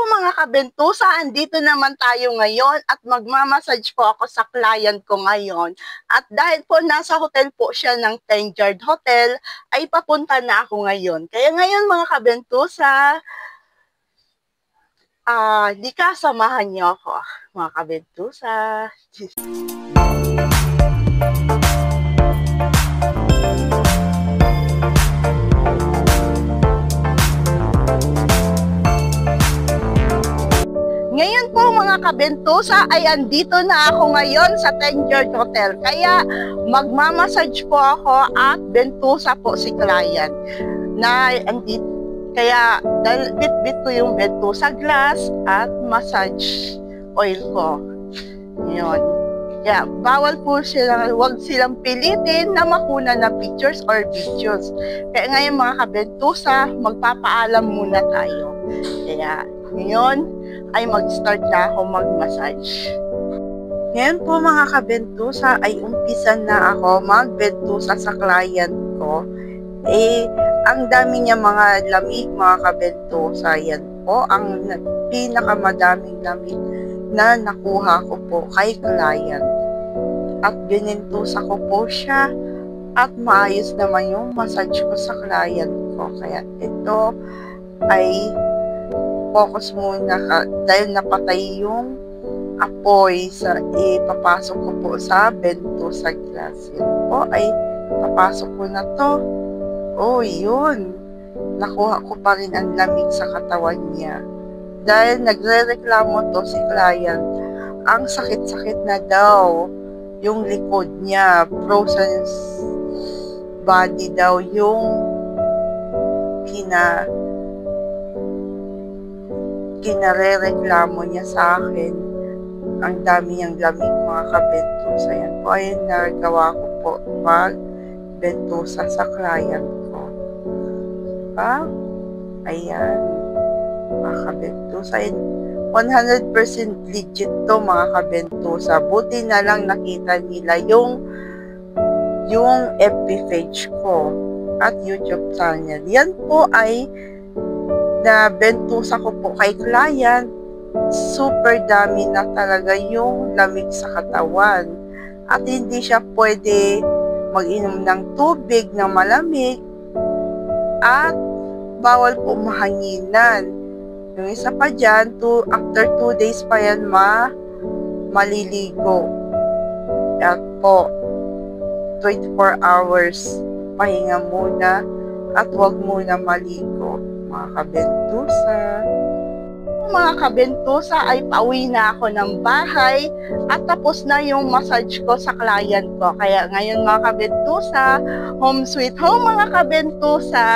mga kabentusa, andito naman tayo ngayon at magmamassage po ako sa client ko ngayon. At dahil po nasa hotel po siya ng Tenjard Hotel, ay papunta na ako ngayon. Kaya ngayon mga kabentusa, di ka samahan niyo ako mga kabentusa. Ngayon po mga kabentusa ay andito na ako ngayon sa Tenjard Hotel. Kaya magmamassage po ako at bentusa po si client. Kaya bit-bit ko yung bentusa glass at massage oil ko. Yun. Kaya bawal po sila, huwag silang pilitin na makuna ng pictures or videos. Kaya ngayon mga kabentusa, magpapaalam muna tayo. Kaya ngayon ay mag-start na ako mag-massage. Ngayon po mga kabentusa ay umpisa na ako magbentusa sa client ko. Ang dami niya mga lamig mga kabentusa. Yan po ang pinakamadaming lamig na nakuha ko po kay client. At binintusa ko po siya at maayos naman yung massage ko sa client ko. Kaya ito ay focus muna dahil napatay yung apoy sa ipapasok ko po sa bentusa glass. Yan po ay papasok ko na to. Oh, yun. Nakuha ko pa rin ang lamig sa katawan niya. Dahil nagre-reklamo to si client. Ang sakit-sakit na daw yung likod niya. Frozen body daw yung kinare-reklamo niya sa akin. Ang dami niyang lamig mga kabentusa. Yan po ay nagawa ko po mag-bentusa sa client ko. Ayan mga kabentusa. 100% legit to mga kabentusa. Buti na lang nakita nila yung FB page ko at YouTube channel. Yan po ay na bentusa ko po kay client. Super dami na talaga yung lamig sa katawan. At hindi siya pwede mag-inom ng tubig na malamig. At bawal po mahanginan. Yung isa pa dyan, after 2 days pa yan maliligo. At po, 24 hours pahinga muna at huwag muna maligo. Mga kabentusa. Mga kabentusa ay pauwi na ako ng bahay at tapos na yung massage ko sa client ko. Kaya ngayon mga kabentusa, home sweet home mga kabentusa.